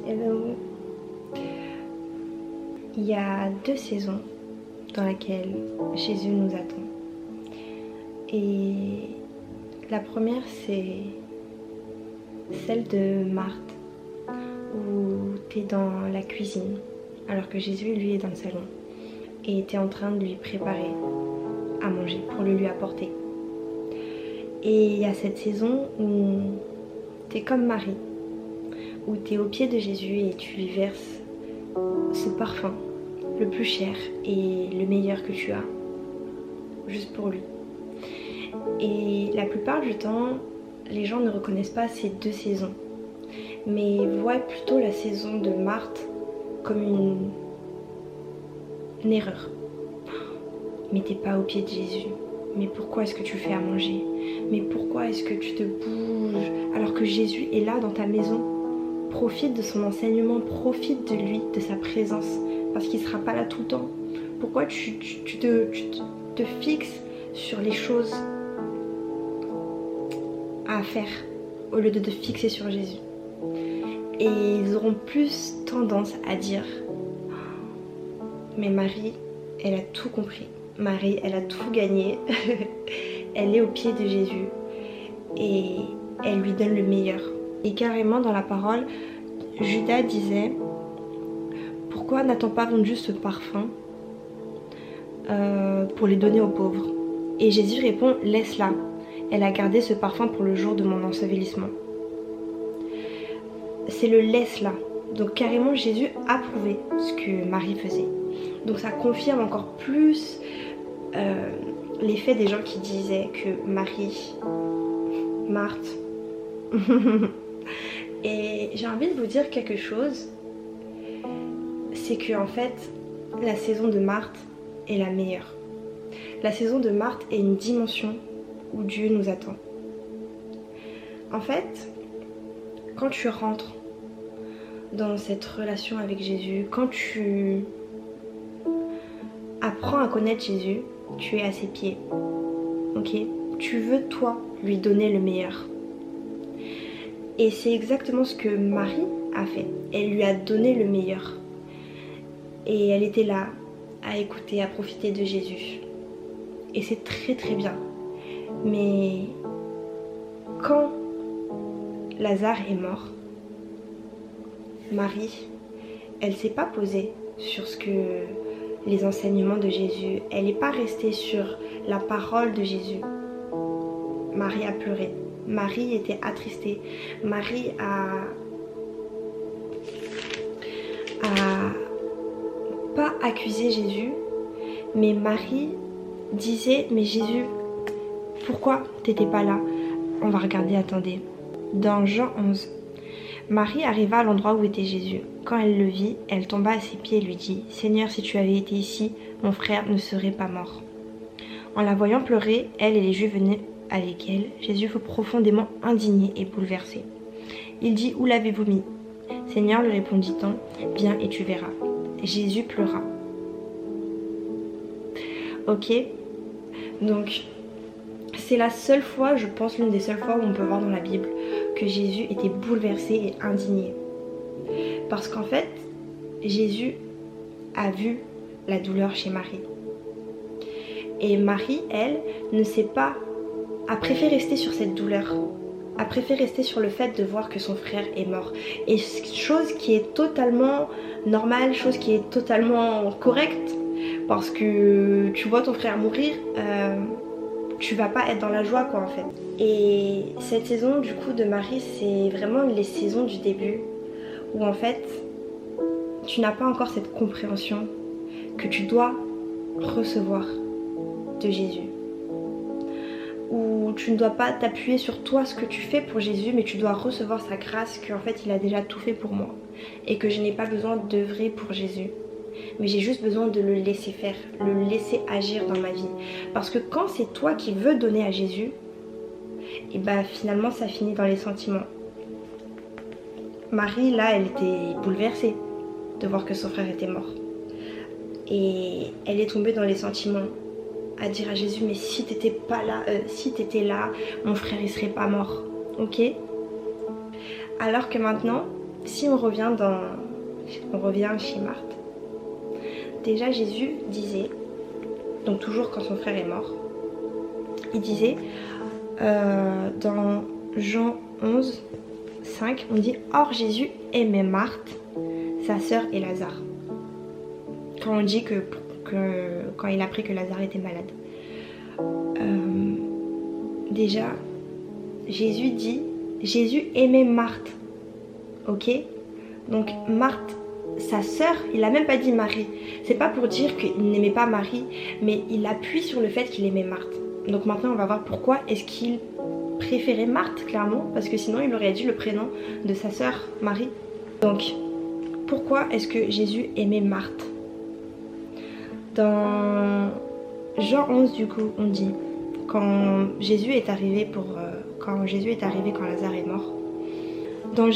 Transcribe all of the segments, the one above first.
Hello. Il y a 2 saisons dans lesquelles Jésus nous attend. Et la première, c'est celle de Marthe, où tu es dans la cuisine, alors que Jésus, lui, est dans le salon. Et tu es en train de lui préparer à manger pour le lui apporter. Et il y a cette saison où tu es comme Marie, où tu es au pied de Jésus et tu lui verses ce parfum, le plus cher et le meilleur que tu as, juste pour lui. Et la plupart du temps, les gens ne reconnaissent pas ces 2 saisons, mais voient plutôt la saison de Marthe comme une erreur. Mais t'es pas au pied de Jésus. Mais pourquoi est-ce que tu fais à manger? Mais pourquoi est-ce que tu te bouges alors que Jésus est là dans ta maison? Profite de son enseignement, profite de lui, de sa présence, parce qu'il ne sera pas là tout le temps. Pourquoi tu te fixes sur les choses à faire au lieu de te fixer sur Jésus? Et ils auront plus tendance à dire « Mais Marie, elle a tout compris. Marie, elle a tout gagné. Elle est au pied de Jésus. Et elle lui donne le meilleur. » Et carrément dans la parole, Judas disait « Pourquoi n'a-t-on pas vendu ce parfum pour les donner aux pauvres ?» Et Jésus répond « Laisse-la. Elle a gardé ce parfum pour le jour de mon ensevelissement. » C'est le laisse-la. Donc carrément Jésus approuvait ce que Marie faisait. Donc ça confirme encore plus l'effet des gens qui disaient que Marie, Marthe... Et j'ai envie de vous dire quelque chose, c'est que en fait, la saison de Marthe est la meilleure. La saison de Marthe est une dimension où Dieu nous attend. En fait, quand tu rentres dans cette relation avec Jésus, quand tu apprends à connaître Jésus, tu es à ses pieds. Ok? Tu veux, toi, lui donner le meilleur. Et c'est exactement ce que Marie a fait. Elle lui a donné le meilleur. Et elle était là, à écouter, à profiter de Jésus. Et c'est très très bien. Mais quand Lazare est mort, Marie, elle ne s'est pas posée sur ce que les enseignements de Jésus. Elle n'est pas restée sur la parole de Jésus. Marie a pleuré. Marie était attristée. Marie a pas accusé Jésus, mais Marie disait, mais Jésus, pourquoi t'étais pas là? On va regarder, attendez. Dans Jean 11, Marie arriva à l'endroit où était Jésus. Quand elle le vit, elle tomba à ses pieds et lui dit, Seigneur, si tu avais été ici, mon frère ne serait pas mort. En la voyant pleurer, elle et les Juifs venaient avec elle, Jésus fut profondément indigné et bouleversé. Il dit, où l'avez-vous mis? Seigneur, lui répondit-on, viens et tu verras. Jésus pleura. Ok? Donc, c'est la seule fois, je pense l'une des seules fois où on peut voir dans la Bible que Jésus était bouleversé et indigné. Parce qu'en fait, Jésus a vu la douleur chez Marie. Et Marie, elle, ne sait pas, a préféré rester sur cette douleur, a préféré rester sur le fait de voir que son frère est mort. Et chose qui est totalement normale, chose qui est totalement correcte, parce que tu vois ton frère mourir, tu vas pas être dans la joie quoi en fait. Et cette saison du coup de Marie, c'est vraiment les saisons du début, où en fait, tu n'as pas encore cette compréhension que tu dois recevoir de Jésus. Où tu ne dois pas t'appuyer sur toi, ce que tu fais pour Jésus, mais tu dois recevoir sa grâce, qu'en fait il a déjà tout fait pour moi. Et que je n'ai pas besoin d'œuvrer pour Jésus. Mais j'ai juste besoin de le laisser faire, le laisser agir dans ma vie. Parce que quand c'est toi qui veux donner à Jésus, et bah finalement ça finit dans les sentiments. Marie, là, elle était bouleversée de voir que son frère était mort. Et elle est tombée dans les sentiments. À dire à Jésus, mais si t'étais pas là, si t'étais là, mon frère il serait pas mort, ok? Alors que maintenant, si on revient chez Marthe, déjà Jésus disait, donc toujours quand son frère est mort, il disait dans Jean 11, 5, on dit « Or Jésus aimait Marthe, sa sœur et Lazare ». Quand on dit quand il a appris que Lazare était malade. Déjà, Jésus aimait Marthe. Ok? Donc Marthe, sa sœur, il a même pas dit Marie. C'est pas pour dire qu'il n'aimait pas Marie, mais il appuie sur le fait qu'il aimait Marthe. Donc maintenant on va voir pourquoi est-ce qu'il préférait Marthe, clairement, parce que sinon il aurait dit le prénom de sa sœur Marie. Donc pourquoi est-ce que Jésus aimait Marthe? Dans Jean 11 du coup on dit quand Jésus est arrivé quand Lazare est mort. Dans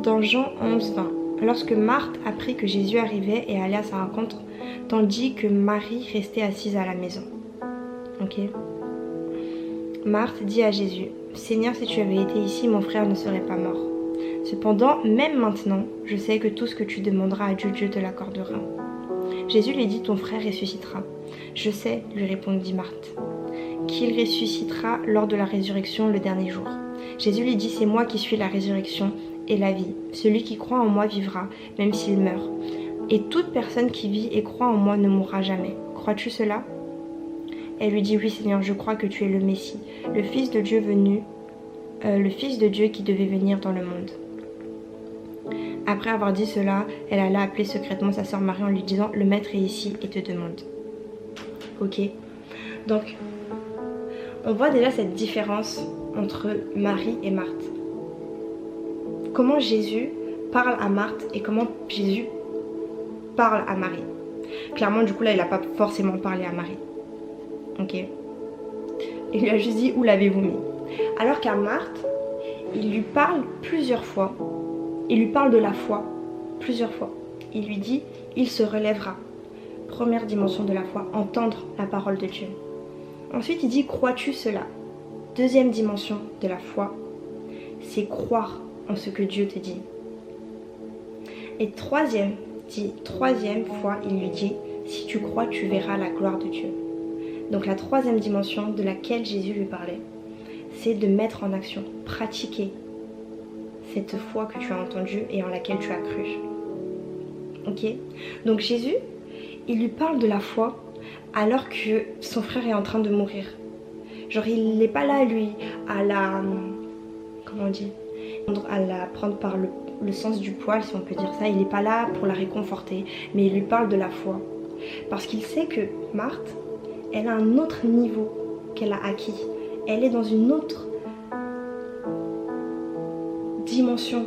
dans Jean 11, 20, lorsque Marthe apprit que Jésus arrivait et allait à sa rencontre, tandis que Marie restait assise à la maison. Ok. Marthe dit à Jésus, Seigneur, si tu avais été ici, mon frère ne serait pas mort. Cependant, même maintenant, je sais que tout ce que tu demanderas à Dieu, Dieu te l'accordera. Jésus lui dit, ton frère ressuscitera. Je sais, lui répondit Marthe, qu'il ressuscitera lors de la résurrection le dernier jour. Jésus lui dit, c'est moi qui suis la résurrection et la vie. Celui qui croit en moi vivra, même s'il meurt. Et toute personne qui vit et croit en moi ne mourra jamais. Crois-tu cela? Elle lui dit, oui Seigneur, je crois que tu es le Messie, le Fils de Dieu qui devait venir dans le monde. Après avoir dit cela, elle alla appeler secrètement sa sœur Marie en lui disant, le maître est ici et te demande. Ok. Donc, on voit déjà cette différence entre Marie et Marthe. Comment Jésus parle à Marthe et comment Jésus parle à Marie. Clairement, du coup, là, il n'a pas forcément parlé à Marie. Ok. Il lui a juste dit, où l'avez-vous mis? Alors qu'à Marthe, il lui parle plusieurs fois. Il lui parle de la foi plusieurs fois. Il lui dit, il se relèvera. Première dimension de la foi, entendre la parole de Dieu. Ensuite, il dit, crois-tu cela? Deuxième dimension de la foi, c'est croire en ce que Dieu te dit. Et troisième fois, il lui dit, si tu crois, tu verras la gloire de Dieu. Donc la troisième dimension de laquelle Jésus lui parlait, c'est de mettre en action, pratiquer cette foi que tu as entendue et en laquelle tu as cru. Ok? Donc Jésus, il lui parle de la foi alors que son frère est en train de mourir. Genre il n'est pas là lui à la... Comment on dit? À la prendre par le sens du poil, si on peut dire ça. Il n'est pas là pour la réconforter, mais il lui parle de la foi. Parce qu'il sait que Marthe, elle a un autre niveau qu'elle a acquis. Elle est dans une autre dimension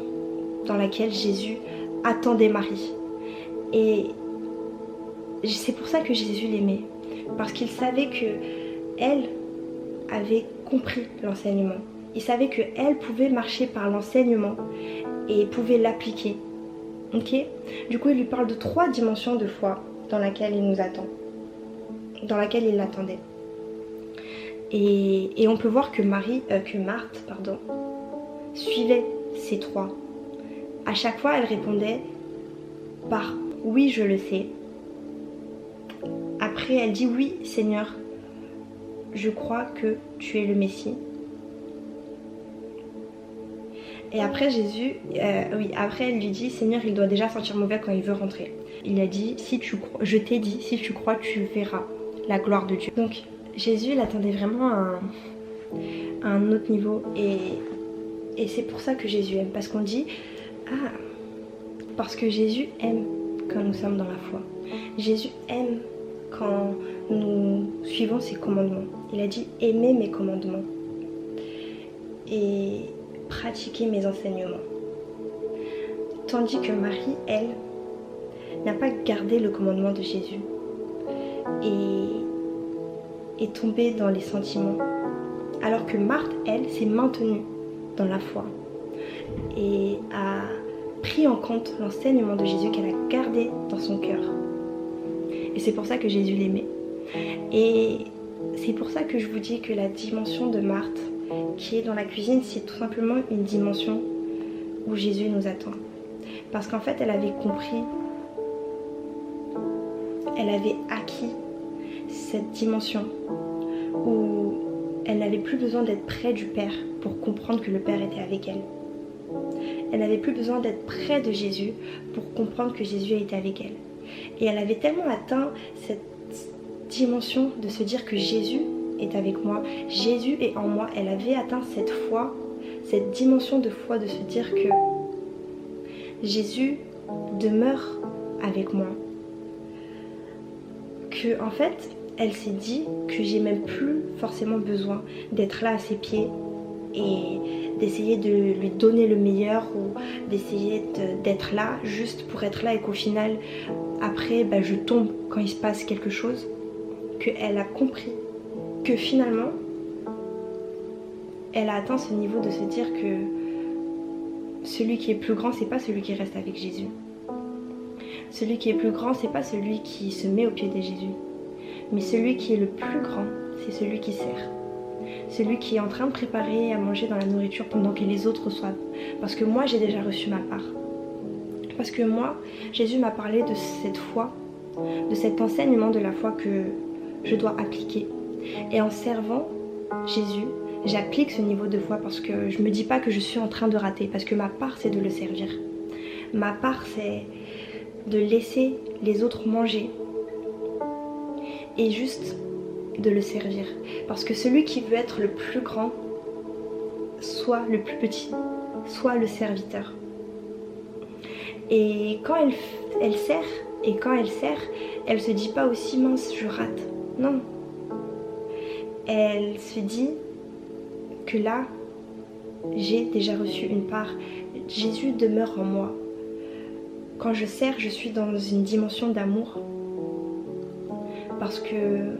dans laquelle Jésus attendait Marie. Et c'est pour ça que Jésus l'aimait. Parce qu'il savait que elle avait compris l'enseignement. Il savait qu'elle pouvait marcher par l'enseignement et pouvait l'appliquer. Ok? Du coup, il lui parle de 3 dimensions de foi dans laquelle il nous attend. Dans laquelle il l'attendait. Et on peut voir que Marthe suivait ces 3. À chaque fois, elle répondait par « oui, je le sais ». Après, elle dit « oui, Seigneur, je crois que tu es le Messie ». Et après après elle lui dit « Seigneur, il doit déjà sentir mauvais quand il veut rentrer ». Il a dit « je t'ai dit, si tu crois, tu verras la gloire de Dieu ». Donc Jésus l'attendait vraiment à un autre niveau. Et c'est pour ça que Jésus aime. Parce qu'on dit « Ah, parce que Jésus aime quand nous sommes dans la foi. Jésus aime quand nous suivons ses commandements. Il a dit « Aimez mes commandements et pratiquez mes enseignements ». Tandis que Marie, elle, n'a pas gardé le commandement de Jésus et est tombée dans les sentiments. Alors que Marthe, elle, s'est maintenue dans la foi et a pris en compte l'enseignement de Jésus qu'elle a gardé dans son cœur. Et c'est pour ça que Jésus l'aimait. Et c'est pour ça que je vous dis que la dimension de Marthe qui est dans la cuisine, c'est tout simplement une dimension où Jésus nous attend. Parce qu'en fait, elle avait compris, elle avait acquis cette dimension où elle n'avait plus besoin d'être près du Père pour comprendre que le Père était avec elle. Elle n'avait plus besoin d'être près de Jésus pour comprendre que Jésus était avec elle. Et elle avait tellement atteint cette dimension de se dire que Jésus est avec moi, Jésus est en moi. Elle avait atteint cette foi, cette dimension de foi, de se dire que Jésus demeure avec moi. Que en fait, elle s'est dit que j'ai même plus forcément besoin d'être là à ses pieds et d'essayer de lui donner le meilleur ou d'essayer d'être là juste pour être là et qu'au final, après, je tombe quand il se passe quelque chose. Qu'elle a compris que finalement, elle a atteint ce niveau de se dire que celui qui est plus grand, c'est pas celui qui reste avec Jésus. Celui qui est plus grand, c'est pas celui qui se met au pied de Jésus. Mais celui qui est le plus grand, c'est celui qui sert. Celui qui est en train de préparer à manger dans la nourriture pendant que les autres reçoivent. Parce que moi, j'ai déjà reçu ma part. Parce que moi, Jésus m'a parlé de cette foi, de cet enseignement de la foi que je dois appliquer. Et en servant Jésus, j'applique ce niveau de foi parce que je ne me dis pas que je suis en train de rater. Parce que ma part, c'est de le servir. Ma part, c'est de laisser les autres manger. Et juste de le servir. Parce que celui qui veut être le plus grand, soit le plus petit, soit le serviteur. Et quand elle sert, elle se dit pas aussi mince, je rate. Non. Elle se dit que là, j'ai déjà reçu une part. Jésus demeure en moi. Quand je sers, je suis dans une dimension d'amour. Parce que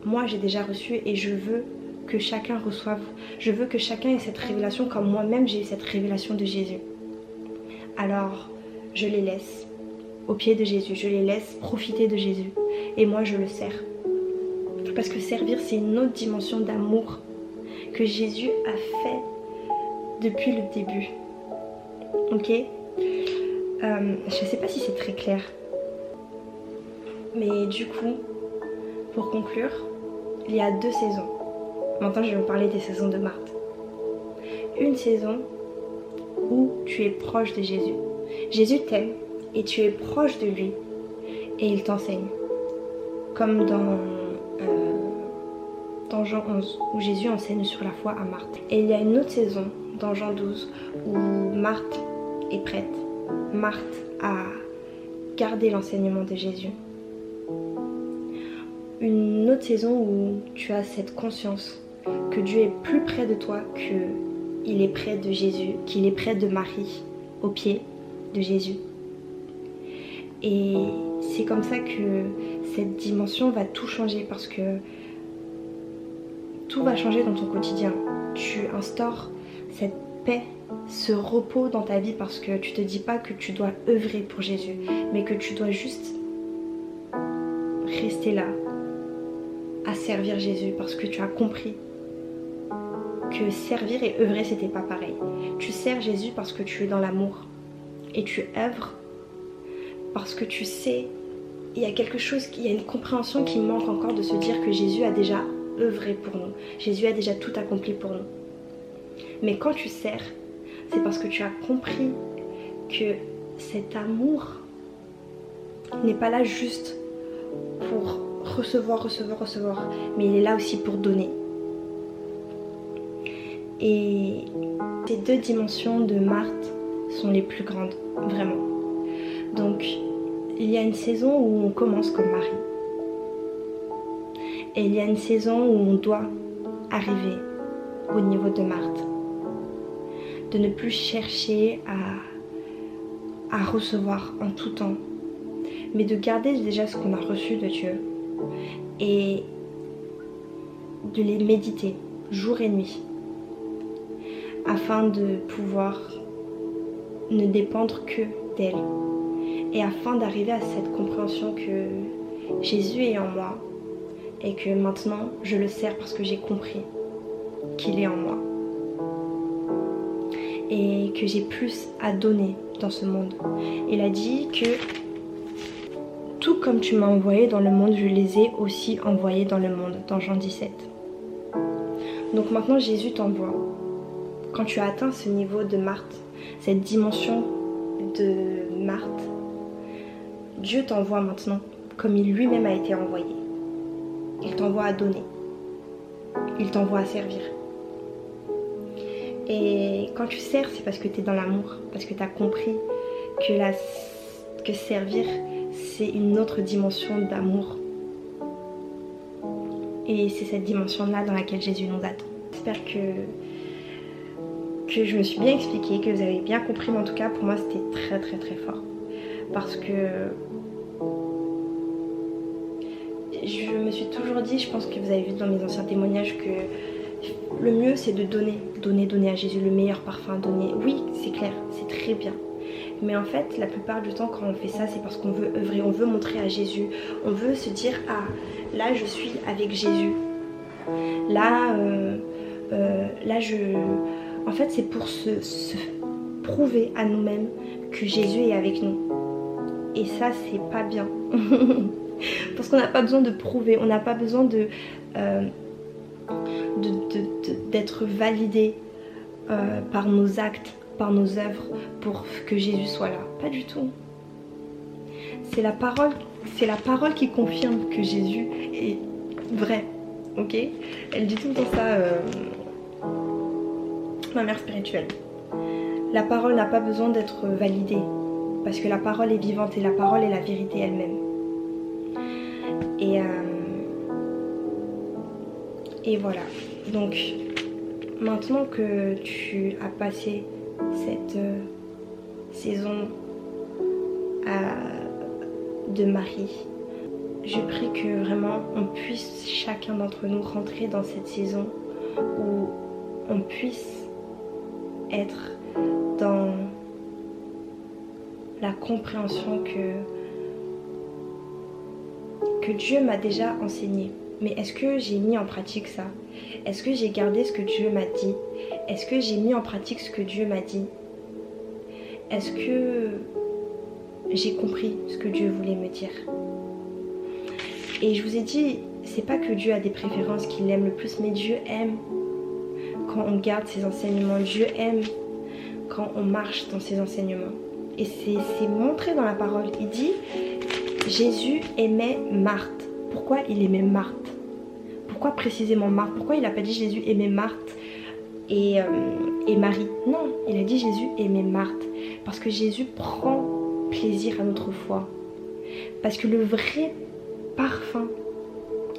moi, j'ai déjà reçu et je veux que chacun reçoive. Je veux que chacun ait cette révélation comme moi-même j'ai eu cette révélation de Jésus. Alors, je les laisse au pied de Jésus. Je les laisse profiter de Jésus. Et moi, je le sers. Parce que servir, c'est une autre dimension d'amour que Jésus a fait depuis le début. Ok ? Je ne sais pas si c'est très clair. Mais du coup, pour conclure, il y a 2 saisons. Maintenant, je vais vous parler des saisons de Marthe. Une saison où tu es proche de Jésus. Jésus t'aime et tu es proche de lui et il t'enseigne. Comme dans Jean 11, où Jésus enseigne sur la foi à Marthe. Et il y a une autre saison, dans Jean 12, où Marthe est prête. Marthe a gardé l'enseignement de Jésus. Une autre saison où tu as cette conscience que Dieu est plus près de toi qu'il est près de Jésus, qu'il est près de Marie, au pied de Jésus. Et c'est comme ça que cette dimension va tout changer parce que tout va changer dans ton quotidien. Tu instaures cette paix, ce repos dans ta vie parce que tu te dis pas que tu dois œuvrer pour Jésus, mais que tu dois juste rester là à servir Jésus parce que tu as compris que servir et œuvrer c'était pas pareil. Tu sers Jésus parce que tu es dans l'amour et tu œuvres parce que tu sais, il y a quelque chose, il y a une compréhension qui manque encore de se dire que Jésus a déjà œuvré pour nous. Jésus a déjà tout accompli pour nous. Mais quand tu sers, c'est parce que tu as compris que cet amour n'est pas là juste pour recevoir, mais il est là aussi pour donner. Et ces 2 dimensions de Marthe sont les plus grandes, vraiment. Donc, il y a une saison où on commence comme Marie. Et il y a une saison où on doit arriver au niveau de Marthe. De ne plus chercher à recevoir en tout temps, mais de garder déjà ce qu'on a reçu de Dieu et de les méditer jour et nuit afin de pouvoir ne dépendre que d'elle et afin d'arriver à cette compréhension que Jésus est en moi et que maintenant je le sers parce que j'ai compris qu'il est en moi. et que j'ai plus à donner dans ce monde. Il a dit que tout comme tu m'as envoyé dans le monde, je les ai aussi envoyés dans le monde, dans Jean 17. Donc maintenant Jésus t'envoie. Quand tu as atteint ce niveau de Marthe, cette dimension de Marthe, Dieu t'envoie maintenant comme il lui-même a été envoyé. Il t'envoie à donner. Il t'envoie à servir. Et quand tu sers, c'est parce que tu es dans l'amour, parce que tu as compris que servir, c'est une autre dimension d'amour. Et c'est cette dimension-là dans laquelle Jésus nous attend. J'espère que je me suis bien expliquée, que vous avez bien compris, mais en tout cas pour moi c'était très très très fort. Parce que je me suis toujours dit, je pense que vous avez vu dans mes anciens témoignages, que le mieux c'est de donner à Jésus le meilleur parfum, donner. Oui, c'est clair, c'est très bien. Mais en fait, la plupart du temps, quand on fait ça, c'est parce qu'on veut œuvrer, on veut montrer à Jésus. On veut se dire, ah, là je suis avec Jésus. Là, En fait, c'est pour se prouver à nous-mêmes que Jésus est avec nous. Et ça, c'est pas bien. Parce qu'on n'a pas besoin de prouver, on n'a pas besoin d'être validé par nos actes, par nos œuvres, pour que Jésus soit là. Pas du tout. C'est la parole qui confirme que Jésus est vrai. Ok? Elle dit tout le temps ça, ma mère spirituelle. La parole n'a pas besoin d'être validée, parce que la parole est vivante et la parole est la vérité elle-même. Et voilà. Donc, maintenant que tu as passé cette saison de Marie, je prie que vraiment on puisse chacun d'entre nous rentrer dans cette saison où on puisse être dans la compréhension que Dieu m'a déjà enseigné. Mais est-ce que j'ai mis en pratique ça? Est-ce que j'ai gardé ce que Dieu m'a dit? Est-ce que j'ai mis en pratique ce que Dieu m'a dit? Est-ce que j'ai compris ce que Dieu voulait me dire? Et je vous ai dit, c'est pas que Dieu a des préférences qu'il aime le plus, mais Dieu aime quand on garde ses enseignements. Dieu aime quand on marche dans ses enseignements. Et c'est montré dans la parole. Il dit, Jésus aimait Marthe. Pourquoi il aimait Marthe? Pourquoi précisément Marthe? Pourquoi il n'a pas dit Jésus aimait Marthe et Marie? Non, il a dit Jésus aimait Marthe. Parce que Jésus prend plaisir à notre foi. Parce que le vrai parfum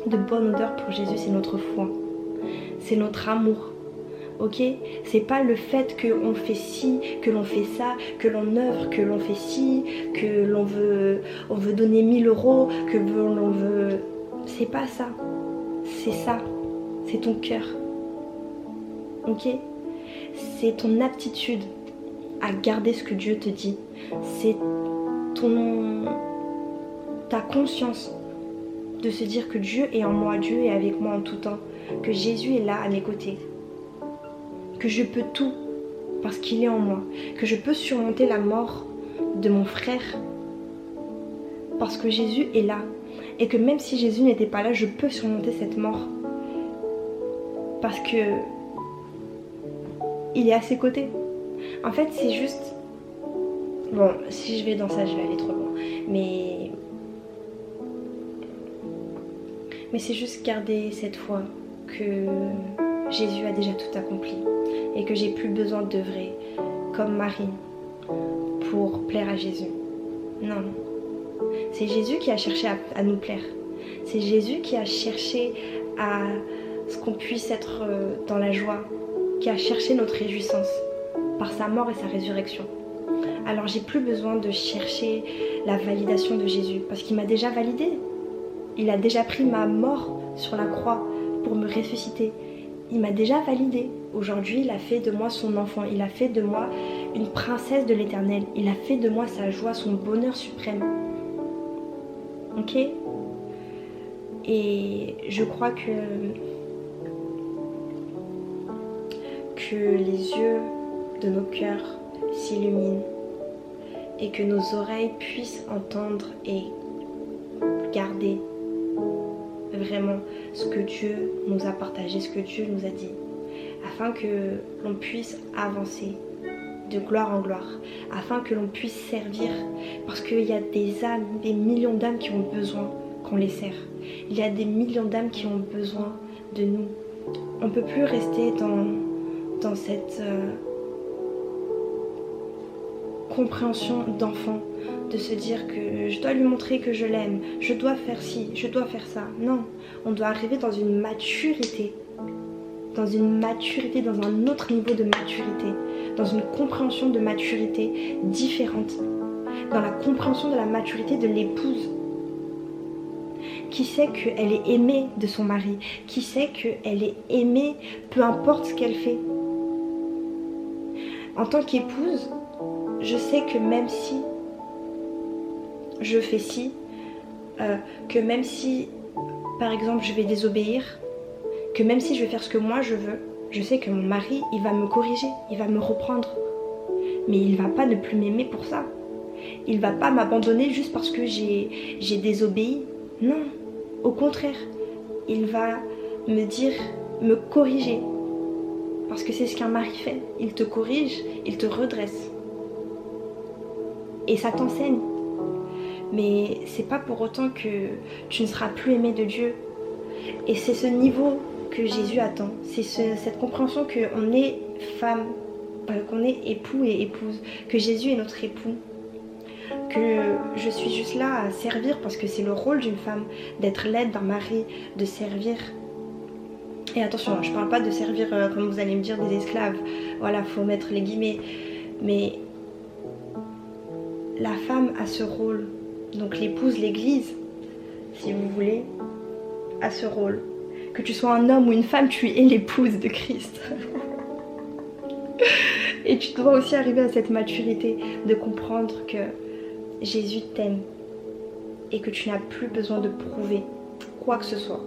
de bonne odeur pour Jésus, c'est notre foi. C'est notre amour. Ok? C'est pas le fait qu'on fait ci, que l'on fait ça, que l'on œuvre, que l'on fait ci, que on veut donner 1000 euros, que l'on veut... C'est pas ça. C'est ça. C'est ton cœur. Ok? C'est ton aptitude à garder ce que Dieu te dit. C'est ta conscience de se dire que Dieu est en moi, Dieu est avec moi en tout temps, que Jésus est là à mes côtés, que je peux tout parce qu'il est en moi, que je peux surmonter la mort de mon frère parce que Jésus est là, et que même si Jésus n'était pas là, je peux surmonter cette mort parce que il est à ses côtés. En fait, c'est juste... Bon, si je vais dans ça, je vais aller trop loin. Mais c'est juste garder cette foi que Jésus a déjà tout accompli et que j'ai plus besoin d'œuvrer comme Marie pour plaire à Jésus. Non. C'est Jésus qui a cherché à nous plaire. C'est Jésus qui a cherché à ce qu'on puisse être dans la joie, qui a cherché notre réjouissance par sa mort et sa résurrection. Alors j'ai plus besoin de chercher la validation de Jésus parce qu'il m'a déjà validé. Il a déjà pris ma mort sur la croix pour me ressusciter. Il m'a déjà validé. Aujourd'hui, il a fait de moi son enfant. Il a fait de moi une princesse de l'Éternel. Il a fait de moi sa joie, son bonheur suprême. Ok? Et je crois que les yeux de nos cœurs s'illumine et que nos oreilles puissent entendre et garder vraiment ce que Dieu nous a partagé, ce que Dieu nous a dit, afin que l'on puisse avancer de gloire en gloire, afin que l'on puisse servir, parce qu'il y a des âmes, des millions d'âmes qui ont besoin qu'on les sert. Il y a des millions d'âmes qui ont besoin de nous. On ne peut plus rester dans cette compréhension d'enfant, de se dire que je dois lui montrer que je l'aime, je dois faire ci, je dois faire ça. Non, on doit arriver dans une maturité, dans un autre niveau de maturité, dans une compréhension de maturité différente, dans la compréhension de la maturité de l'épouse, qui sait qu'elle est aimée de son mari, qui sait qu'elle est aimée peu importe ce qu'elle fait. En tant qu'épouse, je sais que même si je fais ci, que même si par exemple je vais désobéir, que même si je vais faire ce que moi je veux, je sais que mon mari il va me corriger, il va me reprendre, mais il va pas ne plus m'aimer pour ça. Il va pas m'abandonner juste parce que j'ai désobéi. Non, au contraire, il va me dire, me corriger, parce que c'est ce qu'un mari fait. Il te corrige, il te redresse et ça t'enseigne. Mais c'est pas pour autant que tu ne seras plus aimé de Dieu. Et c'est ce niveau que Jésus attend. C'est cette compréhension qu'on est femme, qu'on est époux et épouse, que Jésus est notre époux, que je suis juste là à servir parce que c'est le rôle d'une femme, d'être l'aide d'un mari, de servir. Et attention, je parle pas de servir, comme vous allez me dire, des esclaves. Voilà, faut mettre les guillemets. Mais la femme a ce rôle. Donc l'épouse, l'église, si vous voulez, a ce rôle. Que tu sois un homme ou une femme, tu es l'épouse de Christ. Et tu dois aussi arriver à cette maturité de comprendre que Jésus t'aime et que tu n'as plus besoin de prouver quoi que ce soit.